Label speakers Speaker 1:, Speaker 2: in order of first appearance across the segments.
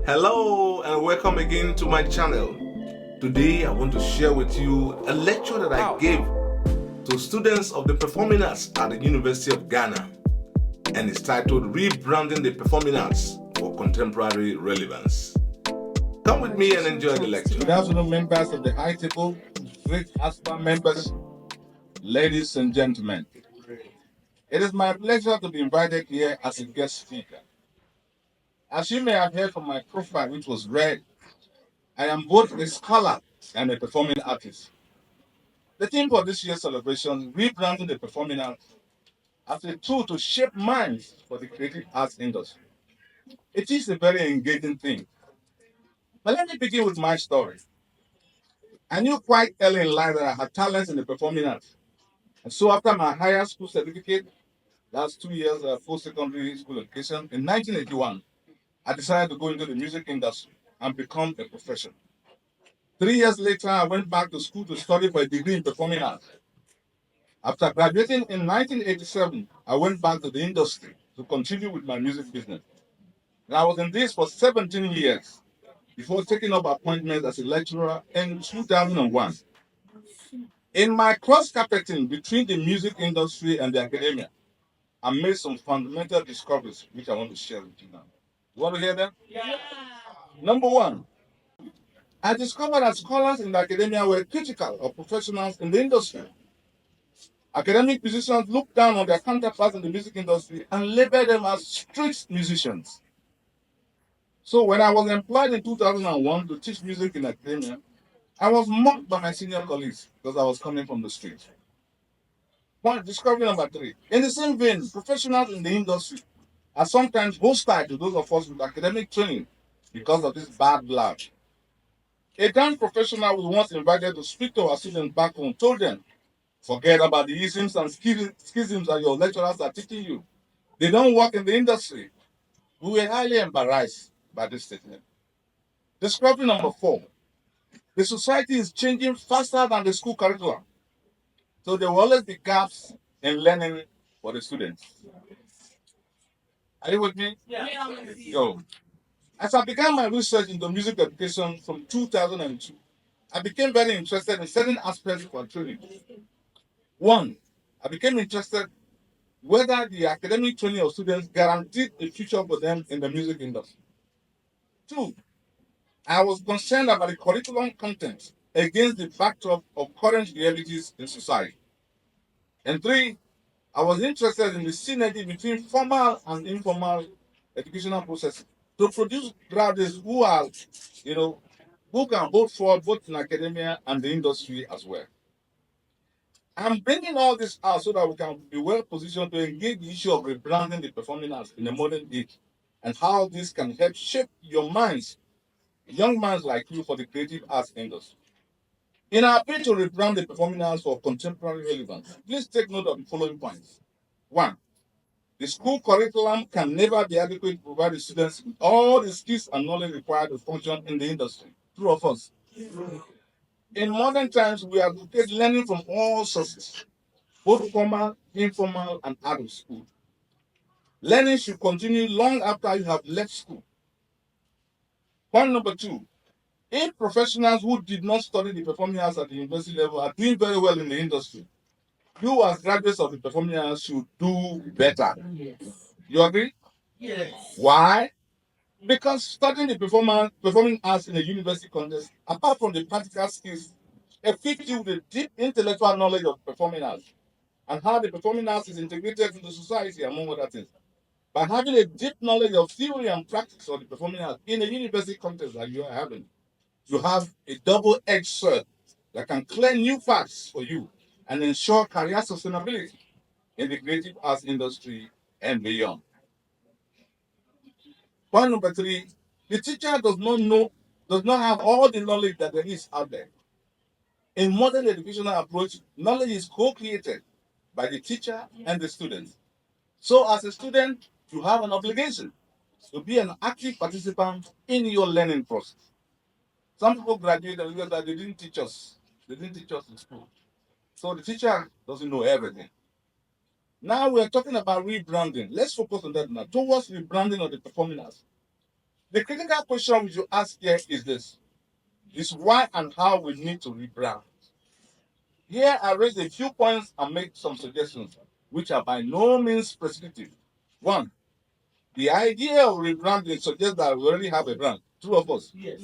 Speaker 1: Hello and welcome again to my channel. Today I want to share with you a lecture that I gave to students of the Performing Arts at the University of Ghana, and it's titled Rebranding the Performing Arts for Contemporary Relevance. Come with me and enjoy the lecture.
Speaker 2: Good afternoon, members of the high table, great ASPA members, ladies and gentlemen. It is my pleasure to be invited here as a guest speaker. As you may have heard from my profile, which was read, I am both a scholar and a performing artist. The theme for this year's celebration, Rebranding the Performing Arts, as a tool to shape minds for the creative arts industry. It is a very engaging thing. But let me begin with my story. I knew quite early in life that I had talents in the performing arts. And so after my higher school certificate, that's 2 years post-secondary school education, in 1981, I decided to go into the music industry and become a professional. 3 years later, I went back to school to study for a degree in performing arts. After graduating in 1987, I went back to the industry to continue with my music business. And I was in this for 17 years before taking up appointments as a lecturer in 2001. In my cross-carpeting between the music industry and the academia, I made some fundamental discoveries which I want to share with you now. You want to hear them? Yeah. Number one, I discovered that scholars in the academia were critical of professionals in the industry. Academic musicians looked down on their counterparts in the music industry and labeled them as street musicians. So when I was employed in 2001 to teach music in academia, I was mocked by my senior colleagues because I was coming from the street. Point discovery number three. In the same vein, professionals in the industry are sometimes hostile to those of us with academic training because of this bad blood. A dance professional was once invited to speak to our students back home, told them, forget about the isms and schisms that your lecturers are teaching you. They don't work in the industry. We were highly embarrassed by this statement. Discovery number four. The society is changing faster than the school curriculum. So there will always be gaps in learning for the students. Are you with me? Yeah. Yo. As I began my research into music education from 2002, I became very interested in certain aspects of our training. One, I became interested whether the academic training of students guaranteed a future for them in the music industry. Two, I was concerned about the curriculum content against the backdrop of current realities in society. And three, I was interested in the synergy between formal and informal educational processes to produce graduates who are, who can hold forward both in academia and the industry as well. I'm bringing all this out so that we can be well positioned to engage the issue of rebranding the performing arts in a modern age and how this can help shape your minds, young minds like you, for the creative arts industry. In our bid to rebrand the performing arts for contemporary relevance, please take note of the following points. One, the school curriculum can never be adequate to provide the students with all the skills and knowledge required to function in the industry. True or false? In modern times, we advocate learning from all sources, both formal, informal, and adult school. Learning should continue long after you have left school. Point number two, if professionals who did not study the performing arts at the university level are doing very well in the industry, you as graduates of the performing arts should do better. Yes. You agree? Yes. Why? Because studying the performing arts in a university context, apart from the practical skills, equips you with a deep intellectual knowledge of performing arts and how the performing arts is integrated into society, among other things. By having a deep knowledge of theory and practice of the performing arts in a university context like you are having, you have a double-edged sword that can clear new paths for you and ensure career sustainability in the creative arts industry and beyond. Point number three, the teacher does not have all the knowledge that there is out there. In modern educational approach, knowledge is co-created by the teacher and the student. So as a student, you have an obligation to be an active participant in your learning process. Some people graduate and realize that they didn't teach us. They didn't teach us in school. So the teacher doesn't know everything. Now we're talking about rebranding. Let's focus on that now. Towards rebranding of the performing arts. The critical question we should ask here is this: is why and how we need to rebrand. Here I raise a few points and make some suggestions, which are by no means prescriptive. One, the idea of rebranding suggests that we already have a brand, true of us. Yes.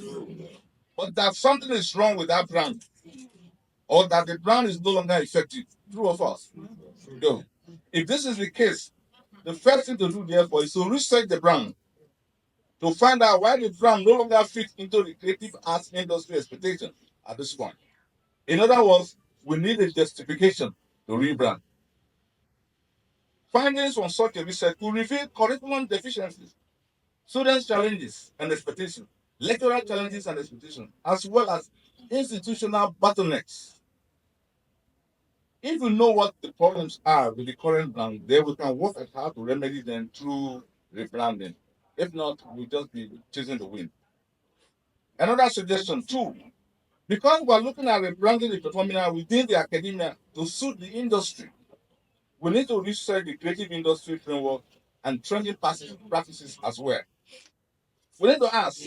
Speaker 2: But that something is wrong with that brand, or that the brand is no longer effective, true of us. No. If this is the case, the first thing to do, therefore, is to research the brand to find out why the brand no longer fits into the creative arts industry expectation at this point. In other words, we need a justification to rebrand. Findings from such a research will reveal curriculum deficiencies, students' challenges and expectations, lecturer challenges and expectations, as well as institutional bottlenecks. If we know what the problems are with the current brand, then we can work at how to remedy them through rebranding. If not, we'll just be chasing the wind. Another suggestion, too, because we're looking at rebranding the performing arts within the academia to suit the industry, we need to research the creative industry framework and trending practices as well. We need to ask,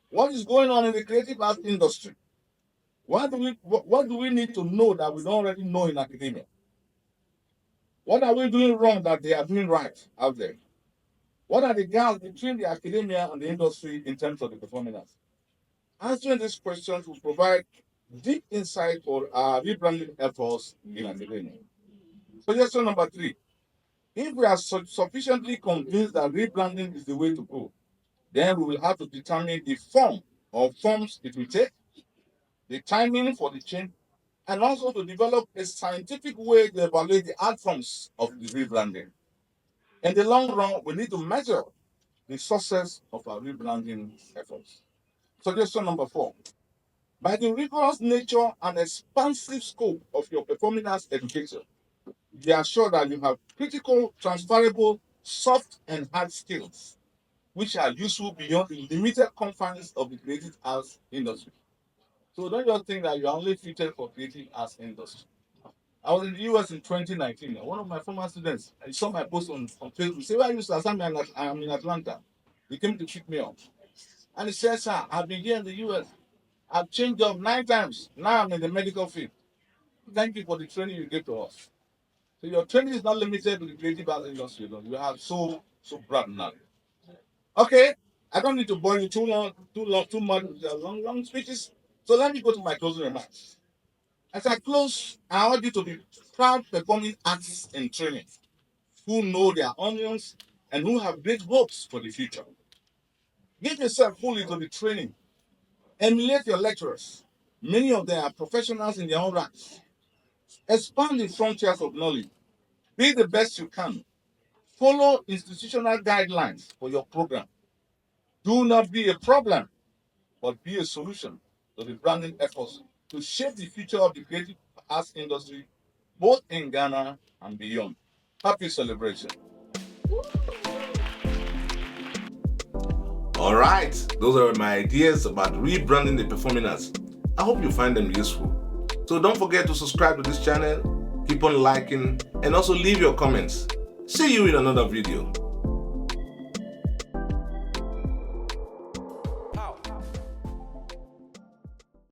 Speaker 2: what is going on in the creative arts industry? What do we need to know that we don't already know in academia? What are we doing wrong that they are doing right out there? What are the gaps between the academia and the industry in terms of the performing arts? Answering these questions will provide deep insight for our rebranding efforts in academia. Suggestion number 3. If we are sufficiently convinced that rebranding is the way to go, then we will have to determine the form or forms it will take, the timing for the change, and also to develop a scientific way to evaluate the outcomes of the rebranding. In the long run, we need to measure the success of our rebranding efforts. Suggestion number 4. By the rigorous nature and expansive scope of your performing arts education, be assured that you have critical, transferable, soft and hard skills, which are useful beyond the limited confines of the creative arts industry. So don't just think that you are only fitted for creative arts industry. I was in the US in 2019. One of my former students, I saw my post on Facebook. He said, "Where are you, sir?" I'm in Atlanta. He came to pick me up. And he said, "Sir, I've been here in the US. I've changed job 9 times. Now I'm in the medical field. Thank you for the training you gave to us." So your training is not limited to the creative arts industry. You have so broad now. Okay, I don't need to bore you too much with the long speeches. So let me go to my closing remarks. As I close, I urge you to be proud performing artists in training who know their onions and who have great hopes for the future. Give yourself fully to the training. Emulate your lecturers. Many of them are professionals in their own rights. Expand the frontiers of knowledge. Be the best you can. Follow institutional guidelines for your program. Do not be a problem, but be a solution to the branding efforts to shape the future of the creative arts industry, both in Ghana and beyond. Happy celebration.
Speaker 1: All right, those are my ideas about rebranding the performing arts. I hope you find them useful. So don't forget to subscribe to this channel, keep on liking, and also leave your comments. See you in another video.